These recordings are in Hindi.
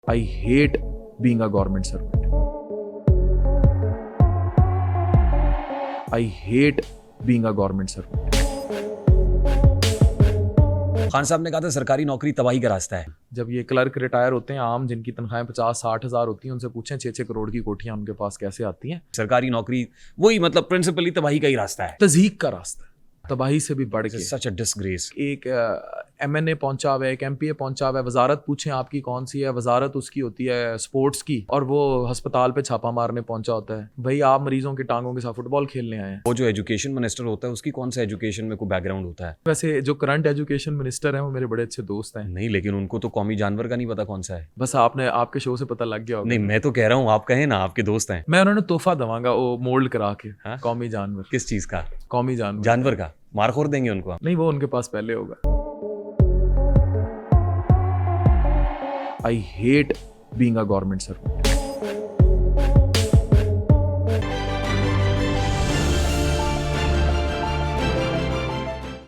I hate being a government servant. I hate being a government servant. Khan साहब ने कहा था सरकारी नौकरी तबाही का रास्ता है। जब ये क्लर्क रिटायर होते हैं आम जिनकी तनख्वाहें 50-60 हज़ार होती हैं, उनसे पूछें 6-6 करोड़ की कोठियां उनके पास कैसे आती हैं। सरकारी नौकरी वही मतलब प्रिंसिपली तबाही का ही रास्ता है, तज़हीक का रास्ता, तबाही से भी बढ़ के। सच अ डिसग्रेस। एक MNA पहुंचा हुआ है, एक MPA पहुंचा हुआ है, वजारत पूछें आपकी कौन सी है, वजारत उसकी होती है स्पोर्ट्स की, और वो अस्पताल पे छापा मारने पहुंचा होता है। भाई आप मरीजों की टांगों के साथ फुटबॉल खेलने आए हैं। वो जो एजुकेशन मिनिस्टर होता है उसकी कौन सा एजुकेशन में कोई बैकग्राउंड होता है? वैसे जो करंट एजुकेशन मिनिस्टर हैं वो मेरे बड़े अच्छे दोस्त हैं। नहीं, लेकिन उनको तो कौमी जानवर का नहीं पता कौन सा है। बस आपने आपके शो से पता लग गया होगा। नहीं, मैं तो कह रहा हूँ आप कहें ना, आपके दोस्त हैं। मैं उन्होंने तोहफा दवांगा वो मोल्ड करा के। हाँ? कौमी जानवर। किस चीज का? कौमी जानवर। जानवर का मारखोर देंगे उनको? नहीं, वो उनके पास पहले होगा। I hate being a government servant.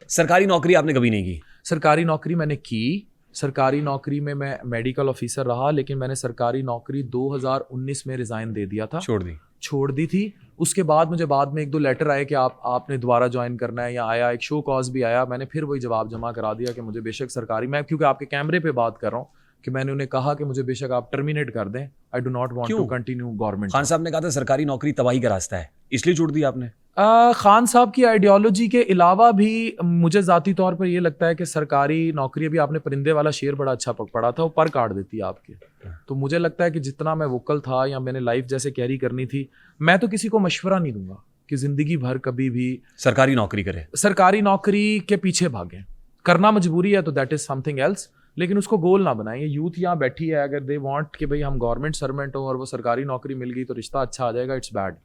सरकारी नौकरी आपने कभी नहीं की? सरकारी नौकरी मैंने की। सरकारी नौकरी में मैं मेडिकल ऑफिसर रहा, लेकिन मैंने सरकारी नौकरी 2019 में रिजाइन दे दिया था। छोड़ दी थी। उसके बाद मुझे बाद में 1-2 लेटर आए कि आपने दोबारा ज्वाइन करना है, या आया एक शो कॉज भी आया। मैंने फिर वही जवाब जमा करा दिया कि मुझे बेशक सरकारी, मैं क्योंकि आपके कैमरे पे बात कर रहा हूँ कि मैंने उन्हें कहा कि मुझे बेशक आप टर्मिनेट कर दें। I do not want to continue government. Khan साहब ने कहा था सरकारी नौकरी तबाही का रास्ता है, इसलिए छोड़ दी आपने? खान साहब की आइडियोलॉजी के अलावा भी मुझे ज़ाती तौर पर यह लगता है कि सरकारी नौकरी, अभी आपने परिंदे वाला शेर बड़ा अच्छा पढ़ा था, वो पर काट देती है आपके। तो मुझे लगता है कि जितना मैं वोकल था या मैंने लाइफ जैसे कैरी करनी थी, मैं तो किसी को मशवरा नहीं दूंगा कि जिंदगी भर कभी भी सरकारी नौकरी करे। सरकारी नौकरी के पीछे भागें। करना मजबूरी है तो दैट इज समथिंग एल्स, लेकिन उसको गोल ना बनाएं। ये यूथ यहाँ बैठी है, अगर दे वांट कि भाई हम गवर्नमेंट सर्वेंट हो और वो सरकारी नौकरी मिल गई तो रिश्ता अच्छा आ जाएगा, it's bad.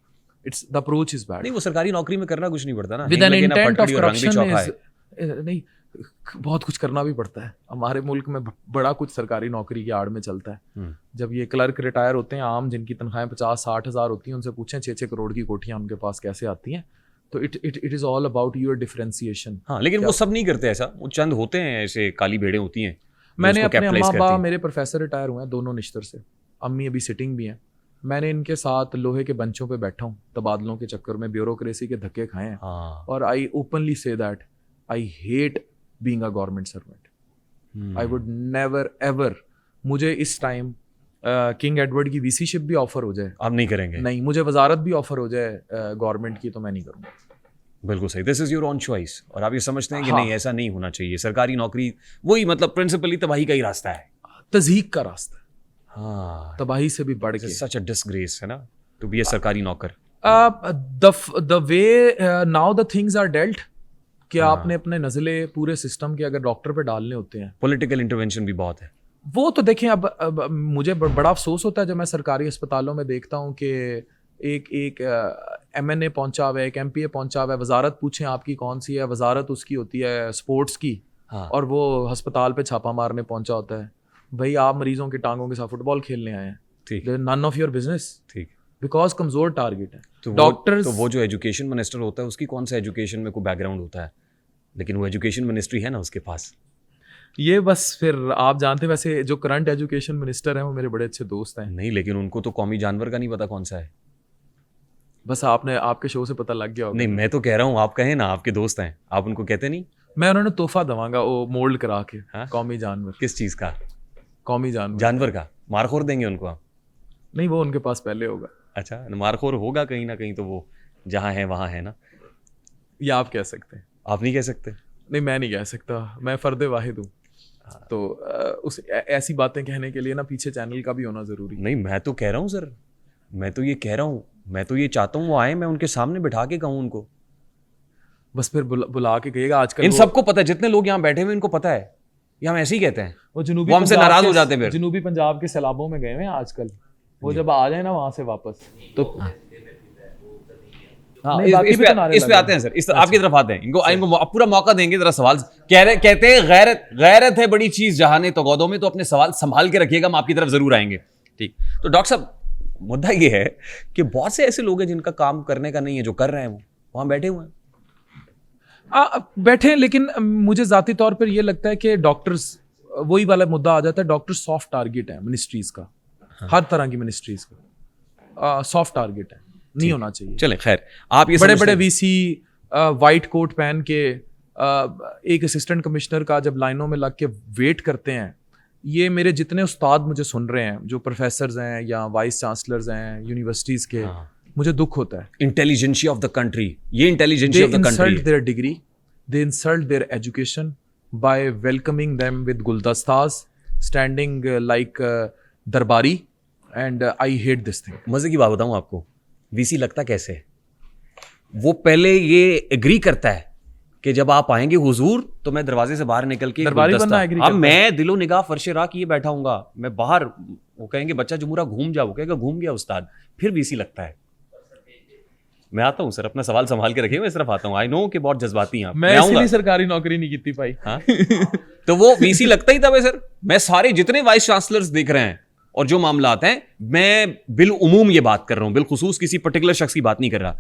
It's the approach is bad. नहीं, वो सरकारी नौकरी में करना कुछ नहीं पड़ता ना, with an intent of corruption नहीं, बहुत कुछ करना भी पड़ता है। हमारे मुल्क में बड़ा कुछ सरकारी नौकरी की आड़ में चलता है। जब ये क्लर्क रिटायर होते हैं आम जिनकी तनख्वाहें 50-60 हज़ार होती हैं, उनसे पूछें 6-6 करोड़ की कोठियां उनके पास कैसे आती हैं। तो it is all about your differentiation. हाँ, लेकिन वो सब नहीं करते ऐसा, वो चंद होते हैं ऐसे काली भेड़ें होती हैं। मैंने अपने अम्मा बा, मेरे प्रोफेसर रिटायर हुए हैं दोनों निश्तर से, अम्मी अभी सिटिंग भी हैं। मैंने इनके साथ लोहे के बंचों पे बैठा हूँ, तबादलों के चक्कर में ब्यूरोक्रेसी के धक्के खाए हैं। और I openly say that I hate being a government servant. I would never ever, मुझे इस टाइम किंग एडवर्ड की वीसीशिप भी ऑफर हो जाए, आप नहीं करेंगे? नहीं, मुझे वजारत भी ऑफर हो जाए गवर्नमेंट की, तो मैं नहीं करूँगा। बिल्कुल सही, this is your own choice. और आप ये समझते हैं कि नहीं, ऐसा नहीं होना चाहिए, सरकारी नौकरी वही मतलब प्रिंसिपली तबाही का ही रास्ता है, तज़हीक का रास्ता। हाँ, तबाही से भी बढ़ के। सच अ डिसग्रेस है ना टू बी अ सरकारी नौकर। The way now the things are dealt कि आपने अपने नज़ले पूरे सिस्टम के अगर डॉक्टर पे डालने होते हैं। पॉलिटिकल इंटरवेंशन भी बहुत है वो तो देखें। अब मुझे बड़ा अफसोस होता है जब मैं सरकारी अस्पतालों में देखता हूँ कि एक MNA पहुंचा हुआ है, एक MPA पहुंचा हुआ है, वजारत पूछें आपकी कौन सी है, वजारत उसकी होती है स्पोर्ट्स की। और वो अस्पताल पे छापा मारने पहुंचा होता है। भाई आप मरीजों की टांगों के साथ फुटबॉल खेलने आए हैं, ठीक, नन ऑफ योर बिजनेस। ठीक, बिकॉज कमजोर टारगेट है। तो डॉक्टर्स, तो वो जो एजुकेशन मिनिस्टर होता है उसकी कौन सा एजुकेशन में कोई बैकग्राउंड होता है? लेकिन वो एजुकेशन मिनिस्ट्री है ना उसके पास। ये बस फिर आप जानते हैं, वैसे जो करंट एजुकेशन मिनिस्टर हैं वो मेरे बड़े अच्छे दोस्त हैं। नहीं, लेकिन उनको तो कौमी जानवर का नहीं पता कौन सा है। बस आपने आपके शो से पता लग गया होगा। नहीं, मैं तो कह रहा हूँ आप कहें ना, आपके दोस्त हैं, आप उनको कहते नहीं? मैं उन्होंने तोहफा दवांगा वो मोल्ड करा के। कौमी जानवर। किस चीज का? कौमी जानवर। जानवर का मारखोर देंगे उनको आप? नहीं, वो उनके पास पहले होगा। अच्छा, मारखोर होगा कहीं ना कहीं, तो वो जहाँ है वहाँ है ना। ये आप कह सकते हैं। आप नहीं कह सकते? नहीं, मैं नहीं कह सकता, मैं फर्द वाहिद हूँ। तो उस ऐसी बातें कहने के लिए ना पीछे चैनल का भी होना जरूरी। नहीं, मैं तो कह रहा हूँ सर, मैं तो ये कह रहा हूँ, मैं तो ये चाहता हूँ वो आए, मैं उनके सामने बिठा के कहूँ उनको। बस फिर बुला के कहिएगा। आजकल इन सबको पता है, जितने लोग यहाँ बैठे हुए इनको पता है, ये हम ऐसे ही कहते हैं। वो जनूबी, वो हमसे नाराज हो जाते हैं। जनूबी पंजाब के सैलाबों में गए हुए हैं आजकल, वो जब आ जाए ना वहां से वापस तो हाँ, इस पे आते हैं सर, इस आपकी तरफ आते हैं। इनको पूरा मौका देंगे, जरा सवाल कहते हैं गैरत है बड़ी चीज जहाने तो गौदों में, तो अपने सवाल संभाल के रखिएगा, हम आपकी तरफ जरूर आएंगे। ठीक, तो डॉक्टर साहब, मुद्दा ये है कि बहुत से ऐसे लोग हैं जिनका काम करने का नहीं है, जो कर रहे हैं वो वहां बैठे हुए हैं। बैठे, लेकिन मुझे जाती तौर पर यह लगता है कि डॉक्टर्स वही वाला मुद्दा आ जाता है, डॉक्टर सॉफ्ट टारगेट है मिनिस्ट्रीज का, हर तरह की मिनिस्ट्रीज का सॉफ्ट टारगेट है, नहीं होना चाहिए। चले खैर, आप ये बड़े बड़े वीसी वाइट कोट पहन के एक असिस्टेंट कमिश्नर का जब लाइनों में लग के वेट करते हैं, ये मेरे जितने उस्ताद मुझे सुन रहे हैं जो प्रोफेसर्स हैं या वाइस चांसलर्स हैं यूनिवर्सिटीज के, मुझे दुख होता है। इंटेलिजेंशिया ऑफ द कंट्री, ये intelligentsia of the country, they insult their degree, they insult their education by welcoming them with गुलदस्तास, स्टैंडिंग लाइक दरबारी, and I hate this thing. मजे की बात बताऊं आपको, वीसी लगता कैसे है, वो पहले ये एग्री करता है कि जब आप आएंगे हुजूर तो मैं दरवाजे से बाहर निकल के दरबारी बनना एग्री अब मैं दिलो निगाह फर्शे राह किए बैठा हूंगा, मैं बाहर, वो कहेंगे बच्चा जुमूरा घूम जा, वो कहेगा घूम गया उस्ताद, फिर वीसी लगता है। मैं आता हूँ सर, अपना सवाल संभाल के रखिए, मैं सिर्फ आता हूँ, आई नो कि बहुत जज्बाती हैं आप, मैं इसलिए सरकारी नौकरी नहीं की भाई। हाँ तो वो वीसी लगता ही तब है सर। मैं सारे जितने वाइस चांसलर्स देख रहे हैं और जो मामला आते हैं, मैं बिल उमूम ये बात कर रहा हूँ, बिल खुसूस किसी पर्टिकुलर शख्स की बात नहीं कर रहा,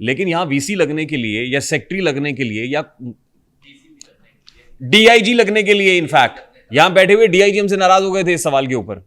लेकिन यहाँ वीसी लगने के लिए या सेक्रेटरी लगने के लिए या डीआईजी लगने के लिए, इनफैक्ट यहाँ बैठे हुए डीआईजी हमसे नाराज हो गए थे इस सवाल के ऊपर,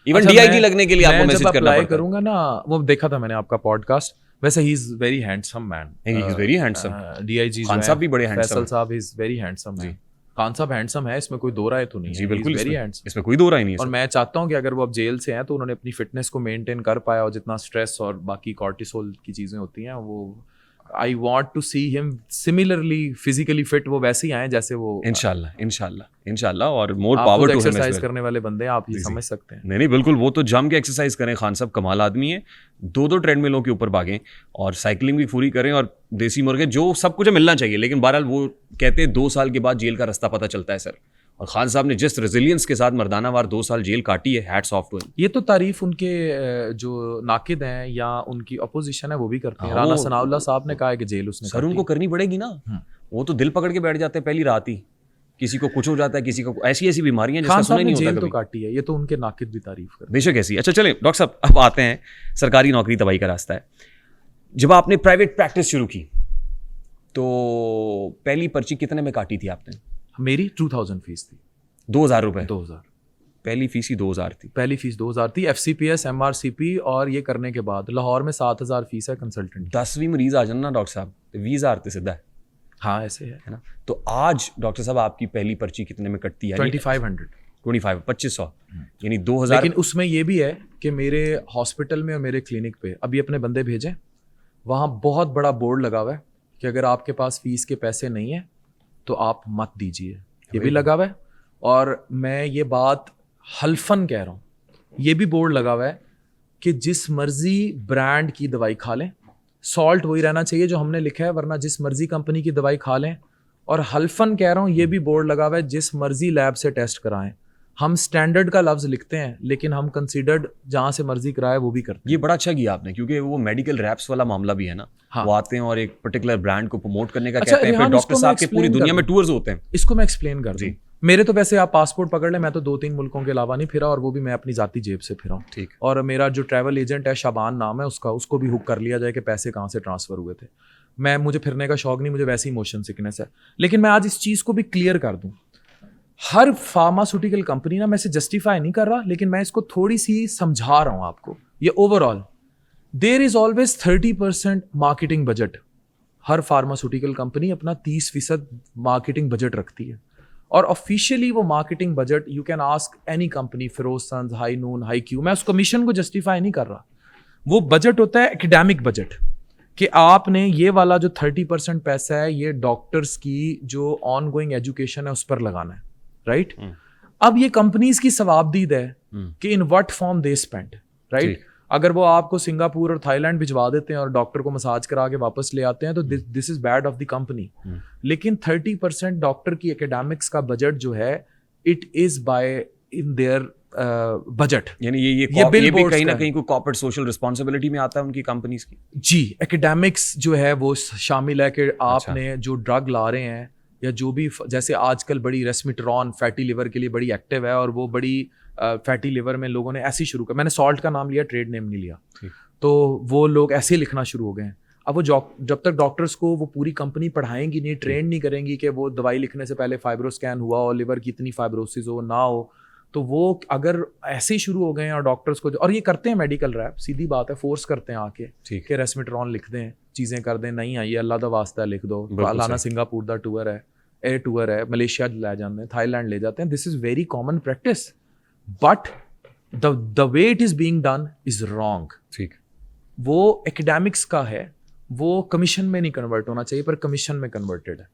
इवन डीआईजी लगने के लिए आपको मैसेज करना पड़ता करूंगा ना। वो देखा था मैंने आपका पॉडकास्ट, वैसे he is very handsome man, he is very handsome, DIG Khan साहब भी बड़े हैंडसम, फैसल साहब इज वेरी हैंडसम जी, खान साहब हैंडसम है, इसमें कोई दो राय तो नहीं जी, है, बिल्कुल वेरी हैंडसम, इसमें कोई दो राय नहीं है। और मैं चाहता हूं कि अगर वो अब जेल से हैं तो उन्होंने अपनी फिटनेस को मेंटेन कर पाया, और जितना स्ट्रेस और बाकी कॉर्टिसोल की चीजें होती हैं, वो I want to see him similarly physically fit, वो वैसे ही आए जैसे वो। इंशाल्लाह इंशाल्लाह इंशाल्लाह, और more power to him. Exercise करने वाले बंदे हैं आप, ये समझ सकते हैं। नहीं बिल्कुल, वो तो जम के एक्सरसाइज करें, खान साहब कमाल आदमी है, 2 ट्रेडमिलों के ऊपर भागें और साइकिलिंग भी पूरी करें, और देसी मुर्गे जो सब कुछ मिलना चाहिए। लेकिन बहरहाल वो कहते हैं 2 साल के बाद जेल का रास्ता पता चलता है सर, और खान साहब ने जिस रेजिलियंस के साथ मर्दानावार 2 साल जेल काटी है, हैट्स ऑफ टू हिम। ये तो तारीफ उनके जो नाकिद हैं या उनकी अपोजिशन है वो भी करते हैं। राना सनाउल्लाह साहब ने कहा है कि जेल उसने सर उनको करनी पड़ेगी ना, वो तो दिल पकड़ के बैठ जाते हैं पहली रात ही, किसी को कुछ हो जाता है, किसी को ऐसी बीमारियां जिसका सुना नहीं होता कभी। तो काटी है, ये तो उनके नाकिद भी तारीफ करते हैं, बेशक ऐसी। अच्छा चलें डॉक्टर साहब, अब आते हैं, सरकारी नौकरी तबाही का रास्ता है। जब आपने प्राइवेट प्रैक्टिस शुरू की तो पहली पर्ची कितने में काटी थी आपने? मेरी 2000 फीस थी। 2000 रुपए? 2000 पहली फीस ही 2000 थी? पहली फीस 2000 थी, FCPS MRCP, और ये करने के बाद लाहौर में 7000 फीस है कंसल्टेंट। 10वीं मरीज आ जाना डॉक्टर साहब तो 20,000 तो सीधा है। हाँ ऐसे है ना। तो आज डॉक्टर साहब आपकी पहली पर्ची कितने में कटती है? 2500 यानी 2000। लेकिन उसमें ये भी है कि मेरे हॉस्पिटल में और मेरे क्लिनिक पे अभी अपने बंदे भेजें, वहाँ बहुत बड़ा बोर्ड लगा हुआ है कि अगर आपके पास फीस के पैसे नहीं है तो आप मत दीजिए, ये भी लगा हुआ है। और मैं ये बात हल्फन कह रहा हूँ, ये भी बोर्ड लगा हुआ है कि जिस मर्जी ब्रांड की दवाई खा लें, सॉल्ट वही रहना चाहिए जो हमने लिखा है, वरना जिस मर्जी कंपनी की दवाई खा लें। और हल्फन कह रहा हूँ, ये भी बोर्ड लगा हुआ है जिस मर्जी लैब से टेस्ट कराएं। हम स्टैंडर्ड का लफ्ज लिखते हैं लेकिन हम कंसीडर्ड जहाँ से मर्जी कराए वो भी करते हैं। ये बड़ा अच्छा किया आपने, क्योंकि वो मेडिकल रैप्स वाला मामला भी है ना। हाँ। वो आते हैं और एक पर्टिकुलर ब्रांड को प्रमोट करने का कहते हैं, फिर डॉक्टर साहब के पूरी दुनिया में टूर्स होते हैं। इसको मैं एक्सप्लेन कर दूं। मेरे तो वैसे आप पासपोर्ट पकड़ लें, मैं तो 2-3 मुल्कों के अलावा नहीं फिरा, और वो भी मैं अपनी जाती जेब से फिरा हूँ। ठीक। और मेरा जो ट्रैवल एजेंट है शाबान नाम है उसका, उसको भी हुक कर लिया जाए कि पैसे कहाँ से ट्रांसफर हुए थे। मुझे फिरने का शौक नहीं, मुझे वैसे ही मोशन सिकनेस है। लेकिन मैं आज इस चीज़ को भी क्लियर कर दूं, हर फार्मास्यूटिकल कंपनी ना, मैं इसे जस्टिफाई नहीं कर रहा लेकिन मैं इसको थोड़ी सी समझा रहा हूँ आपको। ये overall there is always 30% marketing budget. हर फार्मास्यूटिकल कंपनी अपना 30% मार्केटिंग बजट रखती है, और ऑफिशियली वो marketing budget you can ask any company, Feroz Sons, High Noon, High Q, मैं उस कमीशन को जस्टिफाई नहीं कर रहा। वो बजट होता है एकेडमिक बजट, कि आपने ये वाला जो 30% पैसा है ये डॉक्टर्स की जो ऑन गोइंग एजुकेशन है उस पर लगाना है, राइट? अब ये कंपनीज की सवाबदीद है कि in what form they spend, right? अगर वो आपको सिंगापुर और थाईलैंड भिजवा देते हैं और डॉक्टर को मसाज करा के वापस ले आते हैं तो this is bad of the company. लेकिन 30% डॉक्टर की एकेडमिक्स का बजट जो है it is by in their budget, यानी ये भी कहीं ना कहीं को कॉर्पोरेट सोशल रिस्पांसिबिलिटी में आता है उनकी कंपनीज की। जी, एकेडमिक्स जो है वो शामिल है कि आपने जो ड्रग ला रहे हैं या जो भी, जैसे आजकल बड़ी रेस्मिट्रॉन फैटी लिवर के लिए बड़ी एक्टिव है, और वो बड़ी फैटी लिवर में लोगों ने ऐसे शुरू कर, मैंने सॉल्ट का नाम लिया, ट्रेड नेम नहीं लिया, तो वो लोग ऐसे लिखना शुरू हो गए हैं। अब वो जब तक डॉक्टर्स को वो पूरी कंपनी पढ़ाएंगी नहीं, ट्रेन नहीं करेंगी कि वो दवाई लिखने से पहले फाइब्रो स्कैन हुआ और लिवर की इतनी फाइब्रोसिस हो ना हो, तो वो अगर ऐसे ही शुरू हो गए हैं और डॉक्टर्स को, और ये करते हैं मेडिकल रैप, सीधी बात है, फोर्स करते हैं आके कि रेस्मिट्रॉन लिख दें, चीज़ें कर दें, नहीं आई अल्लाह दा वास्ता लिख दो, लाना सिंगापुर दा टूर है, एयर टूर है, मलेशिया ले जाते हैं, थाईलैंड ले जाते हैं, this is very common practice, but the way it is being done is wrong. ठीक, वो एकेडमिक्स का है, वो कमीशन में नहीं कन्वर्ट होना चाहिए, पर कमीशन में कन्वर्टेड है।